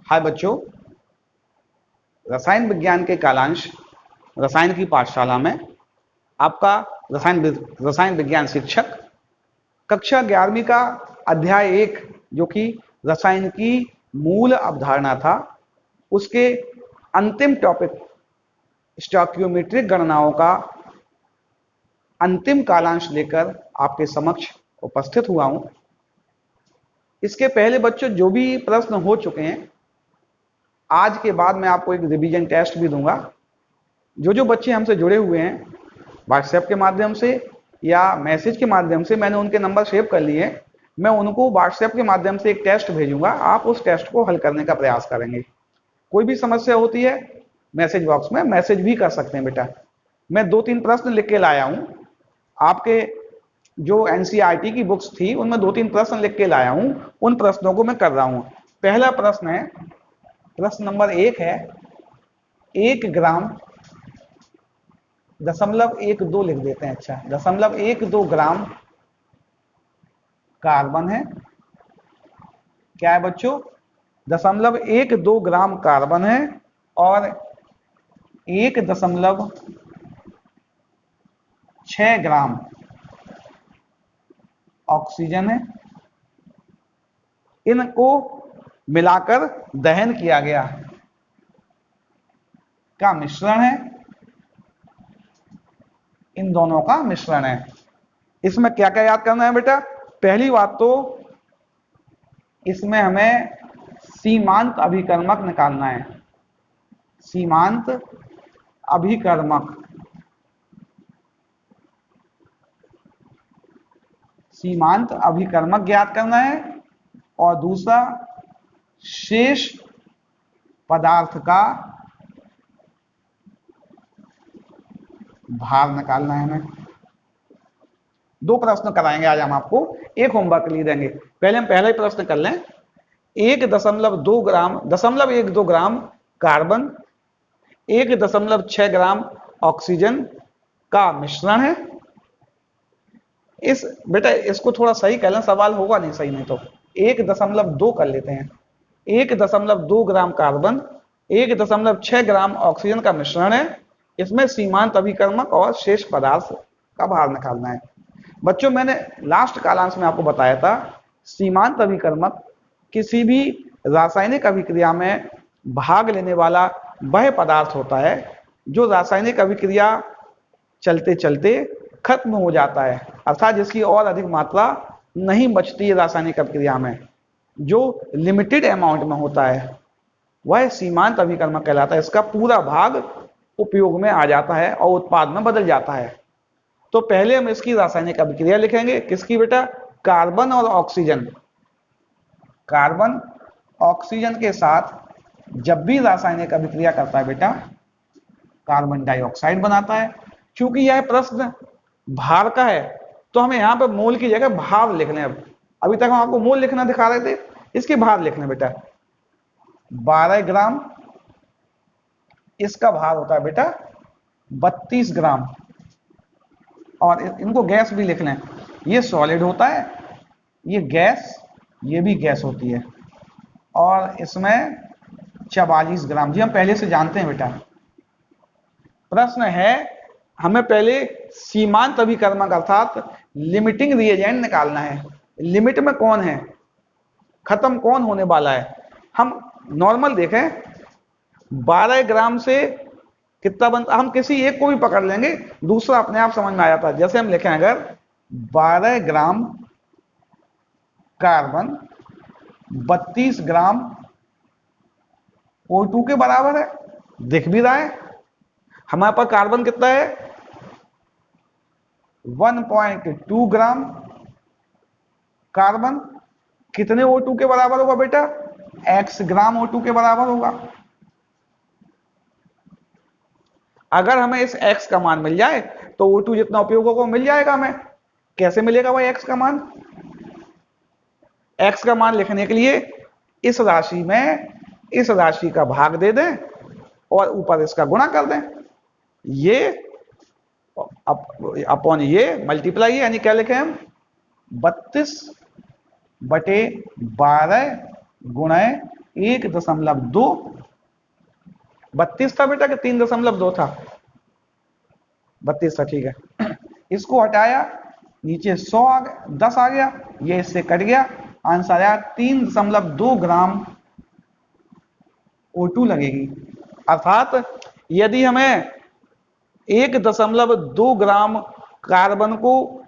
हाय बच्चों, रसायन विज्ञान के कालांश रसायन की पाठशाला में आपका रसायन विज्ञान शिक्षक कक्षा 11वीं का अध्याय 1 जो कि रसायन की मूल अवधारणा था, उसके अंतिम टॉपिक स्टोइकियोमेट्रिक गणनाओं का अंतिम कालांश लेकर आपके समक्ष उपस्थित हुआ हूं। इसके पहले बच्चों जो भी प्रश्न हो चुके हैं, आज के बाद मैं आपको एक रिवीजन टेस्ट भी दूंगा। जो बच्चे हमसे जुड़े हुए हैं व्हाट्सएप के माध्यम से या मैसेज के माध्यम से, मैंने उनके नंबर सेव कर लिए हैं। मैं उनको व्हाट्सएप के माध्यम से एक टेस्ट भेजूंगा, आप उस टेस्ट को हल करने का प्रयास करेंगे। कोई भी समस्या होती है मैसेज बॉक्स में मैसेज भी कर सकते हैं बेटा। मैं 2-3 प्रश्न लिख के लाया हूं, आपके जो एनसीईआरटी की बुक्स थी उनमें 2-3 प्रश्न लिख के लाया हूं, उन प्रश्नों को मैं कर रहा हूं। पहला प्रश्न है, प्रश्न नंबर 1 है, 1 ग्राम 0.12 लिख देते हैं। अच्छा, 0.12 ग्राम कार्बन है। क्या है बच्चों? 0.12 ग्राम कार्बन है और 1.6 ग्राम ऑक्सीजन है। इनको मिलाकर दहन किया गया का मिश्रण है, इन दोनों का मिश्रण है। इसमें क्या क्या याद करना है बेटा? पहली बात तो इसमें हमें सीमांत अभिकर्मक निकालना है। सीमांत अभिकर्मक, सीमांत अभिकर्मक ज्ञात करना है और दूसरा शेष पदार्थ का भार निकालना है। हमें 2 प्रश्न कराएंगे आज हम आपको, एक होमवर्क लिए देंगे। पहले हम पहला ही प्रश्न कर लें। 1.12 ग्राम 0.12 ग्राम कार्बन, 1.6 ग्राम ऑक्सीजन का मिश्रण है। इस बेटा इसको थोड़ा सही कर लें, सवाल होगा नहीं सही, नहीं तो 1.2 कर लेते हैं। 1.2 ग्राम कार्बन, 1.6 ग्राम ऑक्सीजन का मिश्रण है। इसमें सीमांत अभिकर्मक और शेष पदार्थ का भार निकालना है। बच्चों मैंने लास्ट कालांश में आपको बताया था, सीमांत अभिकर्मक किसी भी रासायनिक अभिक्रिया में भाग लेने वाला वह पदार्थ होता है जो रासायनिक अभिक्रिया चलते चलते खत्म हो जाता है, अर्थात जिसकी और अधिक मात्रा नहीं बचती है रासायनिक अभिक्रिया में, जो लिमिटेड अमाउंट में होता है, वह सीमांत अभिकर्मक कहलाता है। इसका पूरा भाग उपयोग में आ जाता है और उत्पाद में बदल जाता है। तो पहले हम इसकी रासायनिक अभिक्रिया लिखेंगे। किसकी बेटा? कार्बन और ऑक्सीजन। कार्बन ऑक्सीजन के साथ जब भी रासायनिक अभिक्रिया करता है बेटा, कार्बन डाइऑक्साइड बनाता है। क्योंकि यह प्रश्न भार का है तो हमें यहां पर मोल की जगह भार लिखने हैं। अभी तक हम आपको मोल लिखना दिखा रहे थे, इसके भार लिखने बेटा। 12 ग्राम, इसका भार होता है बेटा 32 ग्राम। और इनको गैस भी लिख लें, ये सॉलिड होता है, ये गैस, ये भी गैस होती है। और इसमें 44 ग्राम, जी हम पहले से जानते हैं बेटा। प्रश्न है, हमें पहले सीमांत अभिकर्मक अर्थात लिमिटिंग रिएजेंट निकालना है। लिमिट में कौन है, खत्म कौन होने वाला है। हम नॉर्मल देखें, 12 ग्राम से कितना बनता, हम किसी एक को भी पकड़ लेंगे, दूसरा अपने आप समझ में आ जाता है। जैसे हम लिखें, अगर 12 ग्राम कार्बन 32 ग्राम O2 के बराबर है, दिख भी रहा है। हमारे पास कार्बन कितना है? 1.2 ग्राम कार्बन कितने O2 के बराबर होगा बेटा? x ग्राम O2 के बराबर होगा। अगर हमें इस x का मान मिल जाए तो O2 जितना उपयोग होगा वो मिल जाएगा हमें। कैसे मिलेगा भाई x का मान? x का मान लिखने के लिए इस राशि में इस राशि का भाग दे दें और ऊपर इसका गुणा कर दें। ये अपॉन ये मल्टीप्लाई, यानी क्या लिखें हम? 32/12 गुणे 1.2 32 था बेटा कि 3.2 था? 32 था, ठीक है। इसको हटाया, नीचे 100 आ गया, 10 आ गया, ये इससे कट गया, आंसर आया 3.2 ग्राम O2 लगेगी। अर्थात यदि हमें 1.2 ग्राम कार्बन को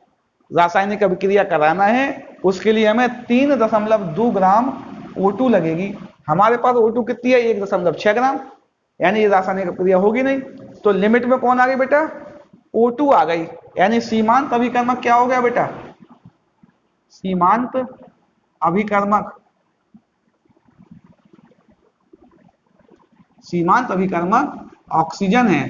रासायनिक अभिक्रिया कराना है, उसके लिए हमें 3.2 ग्राम O2 लगेगी। हमारे पास O2 कितनी है? 1.6 ग्राम, यानी ये रासायनिक अभिक्रिया होगी नहीं। तो लिमिट में कौन आ गई बेटा? O2 आ गई, यानी सीमांत अभिकर्मक क्या हो गया बेटा? सीमांत अभिकर्मक, सीमांत अभिकर्मक ऑक्सीजन है,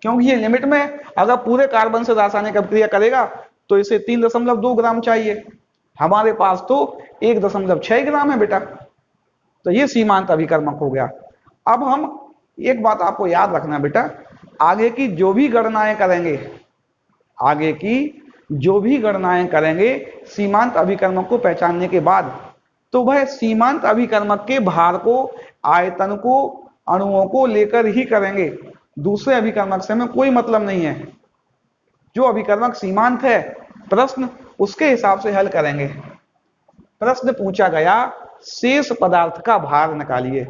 क्योंकि ये लिमिट में अगर पूरे कार्बन से रासायनिक अभिक्रिया करेगा तो इसे 3.2 ग्राम चाहिए, हमारे पास तो 1.6 ग्राम है बेटा। तो ये सीमांत अभिकर्मक हो गया। अब हम एक बात आपको याद रखना बेटा, आगे की जो भी गणनाएं करेंगे, आगे की जो भी गणनाएं करेंगे सीमांत अभिकर्मक को पहचानने के बाद, तो वह सीमांत अभिकर्मक के भार को, आयतन को, अणुओं को लेकर ही करेंगे। दूसरे अभिकर्मक से हमें कोई मतलब नहीं है। जो अभिकर्मक सीमांत है, प्रश्न उसके हिसाब से हल करेंगे। प्रश्न पूछा गया शेष पदार्थ का भार निकालिए,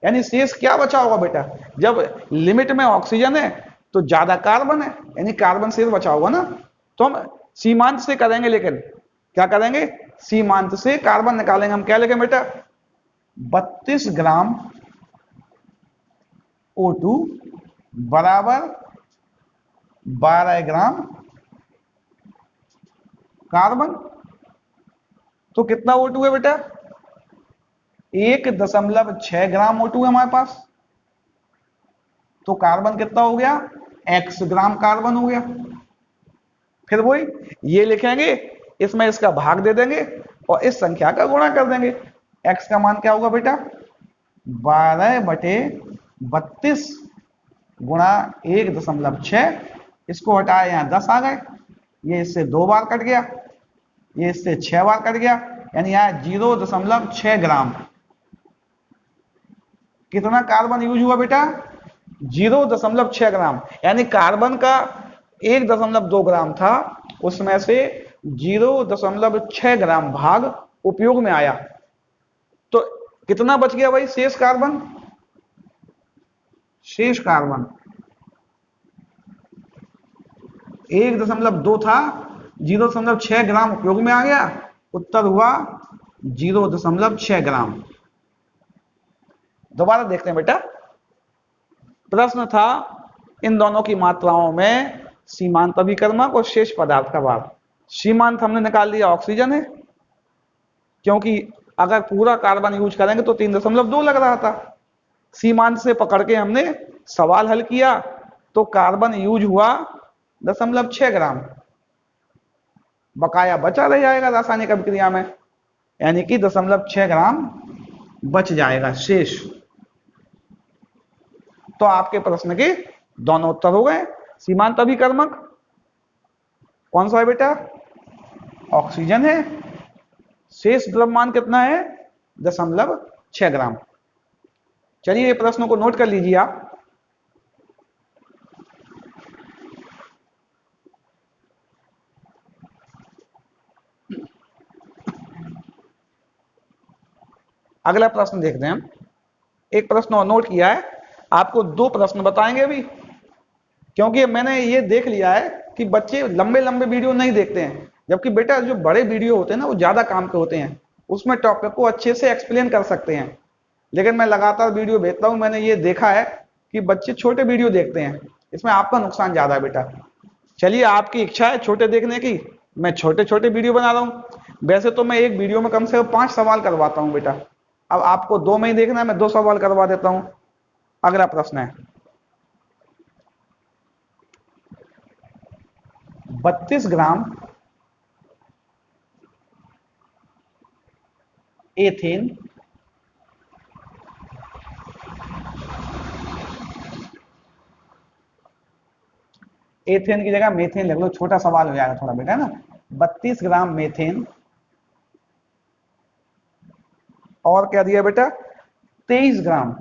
यानी शेष क्या बचा होगा बेटा? जब लिमिट में ऑक्सीजन है तो ज्यादा कार्बन है, यानी कार्बन शेष बचा होगा ना। तो हम सीमांत से करेंगे, लेकिन क्या करेंगे? सीमांत से कार्बन निकालेंगे। हम क्या लिखेंगे बेटा? 32 ग्राम O2 बराबर 12 ग्राम कार्बन। तो कितना O2 है बेटा? 1.6 ग्राम O2 है हमारे पास। तो कार्बन कितना हो गया? x ग्राम कार्बन हो गया। फिर वही ये लिखेंगे, इसमें इसका भाग दे देंगे और इस संख्या का गुणा कर देंगे। x का मान क्या होगा बेटा? 12/32 गुणा 1.6, इसको हटाया, यहाँ 10 आ गए, ये इससे 2 बार कट गया, ये इससे 6 बार कट गया, यानी यहाँ 0.6 ग्राम। कितना कार्बन यूज हुआ बेटा? 0.6 ग्राम, यानी कार्बन का 1.2 ग्राम था, उसमें से 0.6 ग्राम भाग उपयोग में आया। तो कितना बच गया भाई शेष कार्बन? शेष कार्बन 1.2 था, 0.6 ग्राम उपयोग में आ गया, उत्तर हुआ 0.6 ग्राम। दोबारा देखते हैं बेटा। प्रश्न था इन दोनों की मात्राओं में सीमांत अभिकर्मक और शेष पदार्थ का भार। सीमांत हमने निकाल लिया, ऑक्सीजन है, क्योंकि अगर पूरा कार्बन यूज करेंगे तो 3.2 लग रहा था। सीमांत से पकड़ के हमने सवाल हल किया तो कार्बन यूज हुआ 0.6 ग्राम, बकाया बचा रह जाएगा रासायनिक अभिक्रिया में, यानी कि 0.6 ग्राम बच जाएगा शेष। तो आपके प्रश्न के दोनों उत्तर हो गए। सीमांत अभिकर्मक कौन सा है बेटा? ऑक्सीजन है। शेष द्रव्यमान कितना है? 0.6 ग्राम। चलिए ये प्रश्नों को नोट कर लीजिए आप। अगला प्रश्न देखते हैं हम। एक प्रश्न और नोट किया है, आपको 2 प्रश्न बताएंगे अभी, क्योंकि मैंने ये देख लिया है कि बच्चे लंबे लंबे वीडियो नहीं देखते हैं, जबकि बेटा जो बड़े वीडियो होते हैं ना वो ज्यादा काम के होते हैं, उसमें टॉपिक को अच्छे से एक्सप्लेन कर सकते हैं। लेकिन मैं लगातार वीडियो भेजता हूं, मैंने ये देखा है कि बच्चे छोटे वीडियो देखते हैं, इसमें आपका नुकसान ज्यादा है बेटा। चलिए आपकी इच्छा है छोटे देखने की, मैं छोटे छोटे वीडियो बना रहा हूं। वैसे तो मैं एक वीडियो में कम से कम 5 सवाल करवाता हूं बेटा, अब आपको 2 में ही देखना है, मैं 2 सवाल करवा देता हूं। अगला प्रश्न है 32 ग्राम एथेन एथेन की जगह मेथेन लिख लो, छोटा सवाल हो जाएगा थोड़ा बेटा ना। 32 ग्राम मेथेन और क्या दिया बेटा 23 ग्राम,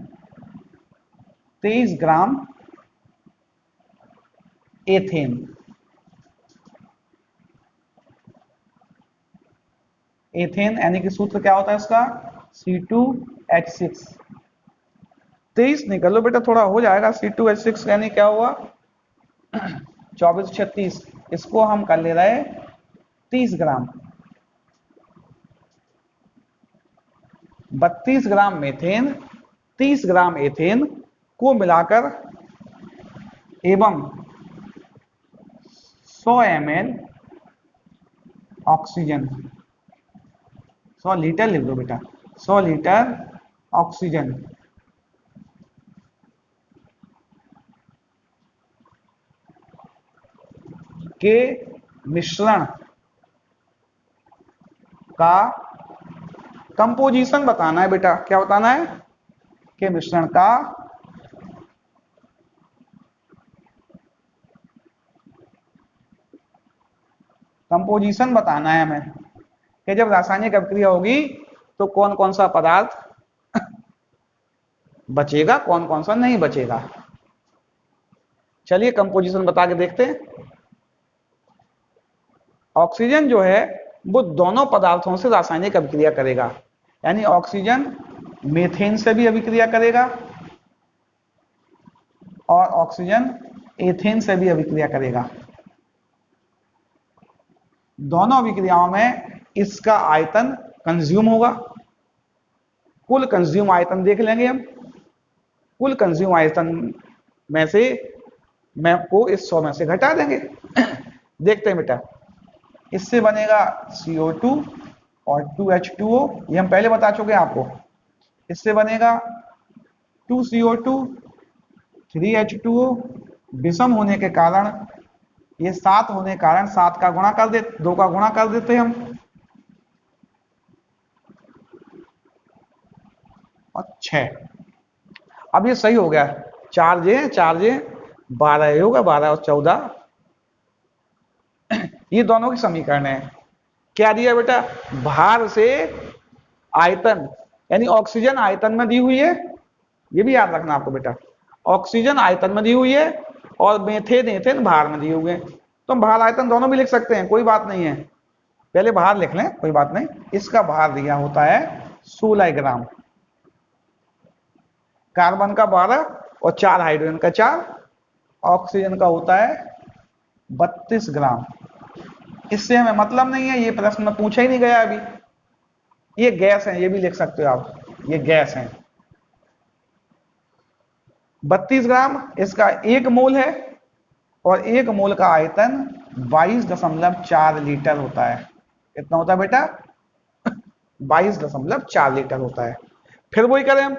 23 ग्राम एथेन। एथेन यानी कि सूत्र क्या होता है इसका C2H6। 23 निकल लो बेटा, थोड़ा हो जाएगा। C2H6 यानी क्या हुआ 24 36, इसको हम कर ले रहे 30 ग्राम। 32 ग्राम मेथेन 30 ग्राम एथेन को मिलाकर एवं 100 ml ऑक्सीजन, 100 लीटर लिख दो बेटा, 100 लीटर ऑक्सीजन के मिश्रण का कंपोजिशन बताना है बेटा। क्या बताना है कि मिश्रण का कंपोजिशन बताना है हमें कि जब रासायनिक अभिक्रिया होगी तो कौन कौन सा पदार्थ बचेगा, कौन कौन सा नहीं बचेगा। चलिए कंपोजिशन बता के देखते हैं। ऑक्सीजन जो है वो दोनों पदार्थों से रासायनिक अभिक्रिया करेगा, यानी ऑक्सीजन मीथेन से भी अभिक्रिया करेगा और ऑक्सीजन एथेन से भी अभिक्रिया करेगा। दोनों अभिक्रियाओं में इसका आयतन कंज्यूम होगा। कुल कंज्यूम आयतन देख लेंगे हम। कुल कंज्यूम आयतन में से मैं को इस 100 में से घटा देंगे। देखते हैं बेटा, इससे बनेगा CO2 और 2H2O, ये हम पहले बता चुके हैं आपको। इससे बनेगा 2CO2 3H2O, विषम होने के कारण ये 7 होने के कारण 7 का गुणा कर दे, 2 का गुणा कर देते हैं हम और 6। अब ये सही हो गया, 4 जे 12 होगा, 12 और 14 ये दोनों की समीकरण है। क्या दिया बेटा भार से आयतन, यानी ऑक्सीजन आयतन में दी हुई है, ये भी याद रखना आपको बेटा। ऑक्सीजन आयतन में दी हुई है और मेथेन एथेन भार में दिए हुए हैं। तो हम भार आयतन दोनों भी लिख सकते हैं, कोई बात नहीं है। पहले भार लिख लें, कोई बात नहीं। इसका भार दिया होता है 16 ग्राम, कार्बन का 12 और 4 हाइड्रोजन का 4, ऑक्सीजन का होता है 32 ग्राम। इससे हमें मतलब नहीं है, ये प्रश्न में पूछा ही नहीं गया अभी। ये गैस है, ये भी लिख सकते हो आप, ये गैस है। 32 ग्राम इसका 1 मोल है और 1 मोल का आयतन 22.4 लीटर होता है। कितना होता है बेटा 22.4 लीटर होता है। फिर वही करें हम,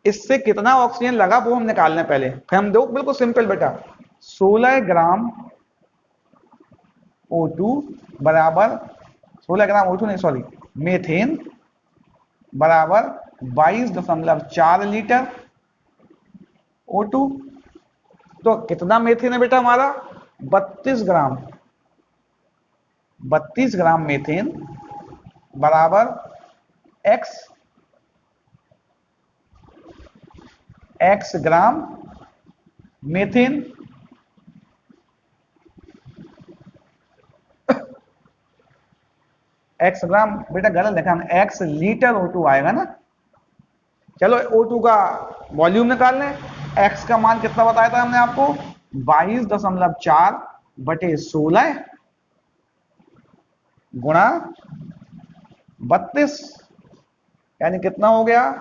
इससे कितना ऑक्सीजन लगा वो हम निकालने पहले। फिर हम देखो बिल्कुल सिंपल बेटा, 16 ग्राम O2 बराबर 16 ग्राम O2 नहीं सॉरी मेथेन बराबर 22.4 लीटर O2। तो कितना मेथेन है बेटा हमारा 32 ग्राम, 32 ग्राम मेथेन बराबर x ग्राम मेथेन x ग्राम बेटा गलत लिखा है, x लीटर O2 आएगा ना। चलो O2 का वॉल्यूम निकाल लें। x का मान कितना बताया था हमने आपको 22.4 बटे 16 गुणा 32, यानी कितना हो गया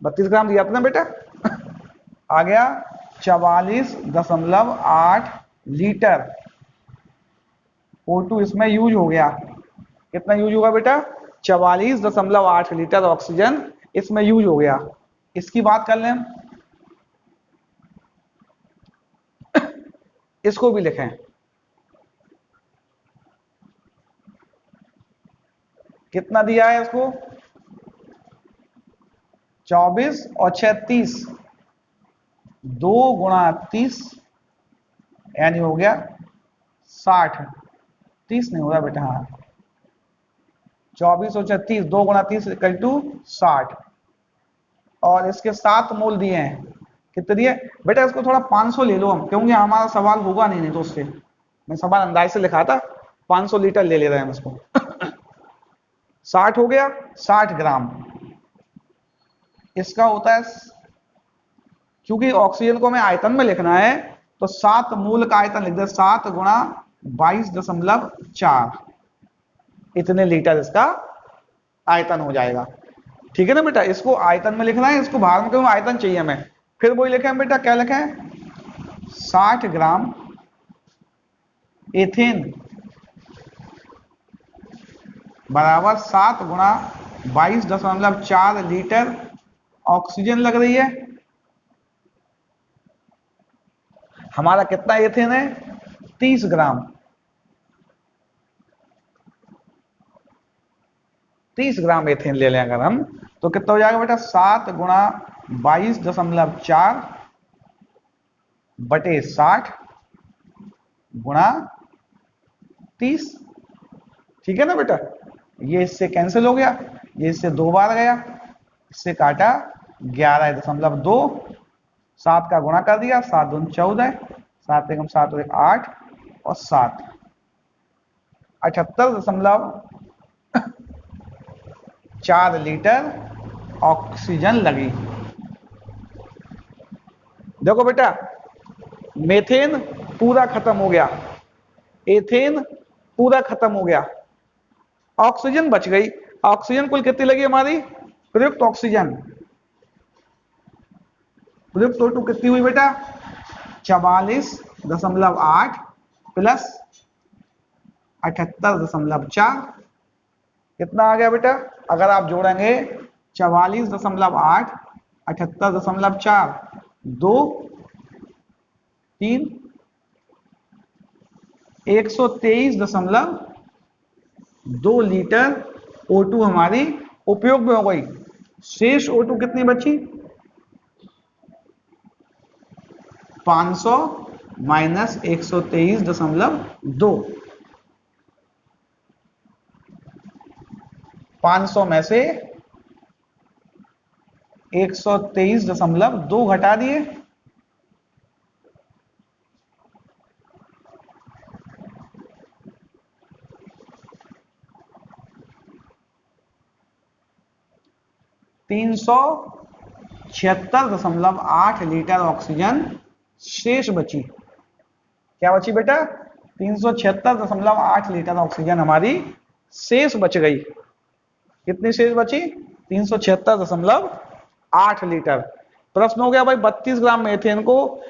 32 ग्राम दिया था ना बेटा, आ गया 44.8 लीटर O2 इसमें यूज हो गया। कितना यूज होगा बेटा 44.8 लीटर ऑक्सीजन इसमें यूज हो गया। इसकी बात कर लें, इसको भी लिखें, कितना दिया है इसको 24 और 36, 2 गुणा 30 यानी हो गया 60, 30 नहीं हो रहा बेटा, हाँ 24 और 36, 2 गुणा 30 इक्वल टू 60, और इसके 7 मोल दिए हैं। कितने दिए बेटा? इसको थोड़ा 500 ले लो हम, क्योंकि हमारा सवाल होगा नहीं तो उससे मैं सवाल अंदाज से लिखा था। 500 लीटर ले रहे हैं हम इसको। 60 हो गया, 60 ग्राम इसका होता है। क्योंकि ऑक्सीजन को हमें आयतन में लिखना है तो 7 मूल का आयतन लिख दे, 7 गुणा 22.4, इतने लीटर इसका आयतन हो जाएगा। ठीक है ना बेटा? इसको आयतन में लिखना है, इसको बाहर में क्यों आयतन चाहिए हमें। फिर वही लिखे बेटा, क्या लिखें? 60 ग्राम एथेन बराबर 7 गुणा 22.4 लीटर ऑक्सीजन लग रही है। हमारा कितना एथेन है? 30 ग्राम। 30 ग्राम एथेन ले लें अगर हम, तो कितना हो जाएगा बेटा? 7 गुणा 22.4 बटे 60 गुणा 30। ठीक है ना बेटा? ये इससे कैंसिल हो गया, ये इससे 2 बार गया, इससे काटा 11.2, 7 का गुणा कर दिया, 7 दूनी 14, 7 एकम 7 और 8 और 7, 78.4 लीटर ऑक्सीजन लगी। देखो बेटा, मेथेन पूरा खत्म हो गया, एथेन पूरा खत्म हो गया, ऑक्सीजन बच गई। ऑक्सीजन कुल कितनी लगी हमारी? प्रयुक्त ऑक्सीजन, प्रयुक्त O2 कितनी हुई बेटा? 44.8 प्लस 78.4, कितना आ गया बेटा? अगर आप जोड़ेंगे 44.8 78.4 2 3 123.2 लीटर O2 हमारी उपयोग में हो गई। शेष O2 कितनी बची? 500 माइनस 123.2, 500 में से 123.2 घटा दिए, (376.8 लीटर ऑक्सीजन शेष बची। क्या बची बेटा? 376.8 लीटर ऑक्सीजन हमारी शेष बच गई। कितनी शेष बची? 376.8 लीटर। प्रश्न हो गया भाई, 32 ग्राम मेथेन को,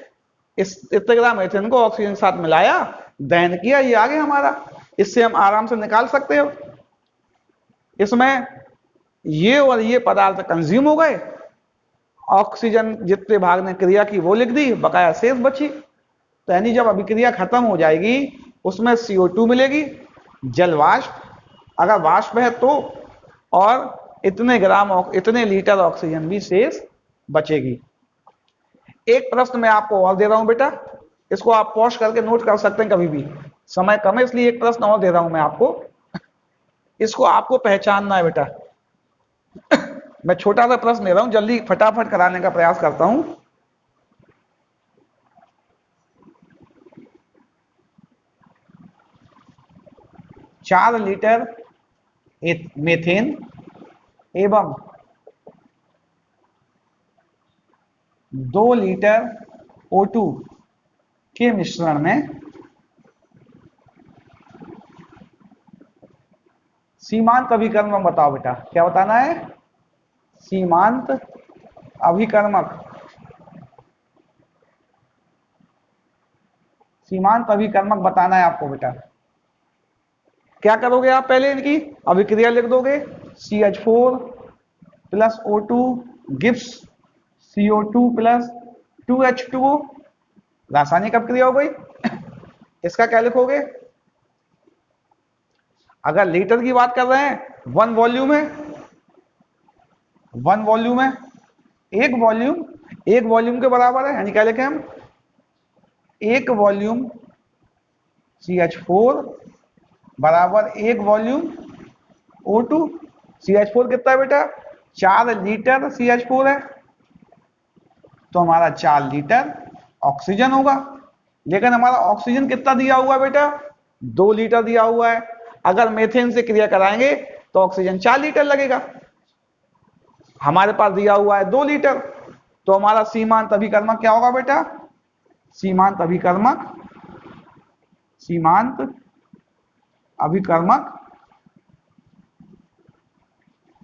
इतने ग्राम मेथेन को ऑक्सीजन के साथ मिलाया, दहन किया, ये आ गया हमारा। इससे हम आराम से निकाल सकते हो। इसमें ये और ये पदार्थ कंज्यूम हो गए, ऑक्सीजन जितने भाग ने क्रिया की वो लिख दी, बकाया शेष बची। तो यानी जब अभिक्रिया खत्म हो जाएगी उसमें CO2 मिलेगी, जल वाष्प, अगर वाष्प है तो, और इतने लीटर ऑक्सीजन भी शेष बचेगी। एक प्रश्न मैं आपको और दे रहा हूं बेटा, इसको आप पॉज करके नोट कर सकते हैं कभी भी, समय कम है इसलिए एक प्रश्न और दे रहा हूं मैं आपको, इसको आपको पहचानना है बेटा। मैं छोटा सा प्रश्न दे रहा हूं, जल्दी फटाफट कराने का प्रयास करता हूं। चार लीटर मेथेन एवं 2 लीटर O2 के मिश्रण में सीमांत अभिकर्मक बताओ बेटा। क्या बताना है? सीमांत अभिकर्मक। सीमांत अभिकर्मक बताना है आपको बेटा। क्या करोगे आप? पहले इनकी अभिक्रिया लिख दोगे, CH4 plus O2 gives CO2 plus 2H2O, रासायनिक अभिक्रिया हो गई। इसका क्या लिखोगे? अगर लीटर की बात कर रहे हैं, 1 वॉल्यूम है, 1 वॉल्यूम है, एक वॉल्यूम के बराबर है, यानी क्या लिखें हम? 1 वॉल्यूम CH4 बराबर 1 वॉल्यूम O2, CH4 कितना है बेटा, 4 लीटर CH4 है, तो हमारा 4 लीटर ऑक्सीजन होगा। लेकिन हमारा ऑक्सीजन कितना दिया हुआ है बेटा, 2 लीटर दिया हुआ है। अगर मीथेन से क्रिया कराएंगे तो ऑक्सीजन 4 लीटर लगेगा, हमारे पास दिया हुआ है 2 लीटर। तो हमारा सीमांत अभिकर्मक क्या होगा बेटा, सीमांत अभिकर्मक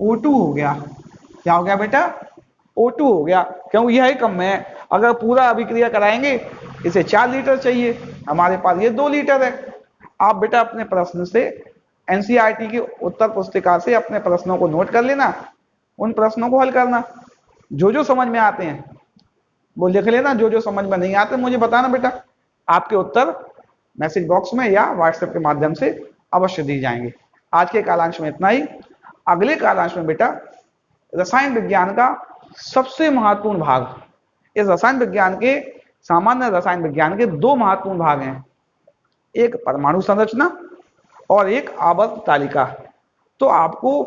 O2 हो गया। क्या हो गया बेटा, O2 हो गया, क्यों, यह कम है। अगर पूरा अभिक्रिया कराएंगे इसे 4 लीटर चाहिए, हमारे पास ये 2 लीटर है। आप बेटा अपने प्रश्न से एनसीईआरटी की उत्तर पुस्तिका से अपने प्रश्नों को नोट कर लेना, उन प्रश्नों को हल करना, जो समझ में आते हैं वो लिख लेना, जो समझ में नहीं आते मुझे बताना बेटा। आपके उत्तर मैसेज बॉक्स में या व्हाट्सएप के माध्यम से अवश्य दिए जाएंगे। आज के कालांश में इतना ही। अगले कालांश में बेटा रसायन विज्ञान का सबसे महत्वपूर्ण भाग, इस रसायन विज्ञान के सामान्य रसायन विज्ञान के 2 महत्वपूर्ण भाग हैं, एक परमाणु संरचना और एक आवर्त तालिका। तो आपको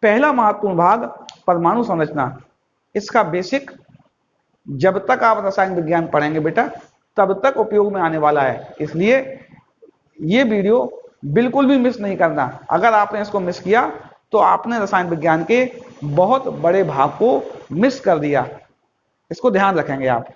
पहला महत्वपूर्ण भाग परमाणु संरचना, इसका बेसिक जब तक आप रसायन विज्ञान पढ़ेंगे बेटा तब तक उपयोग में आने वाला है, इसलिए ये वीडियो बिल्कुल भी मिस नहीं करना। अगर आपने इसको मिस किया तो आपने रसायन विज्ञान के बहुत बड़े भाग को मिस कर दिया, इसको ध्यान रखेंगे आप।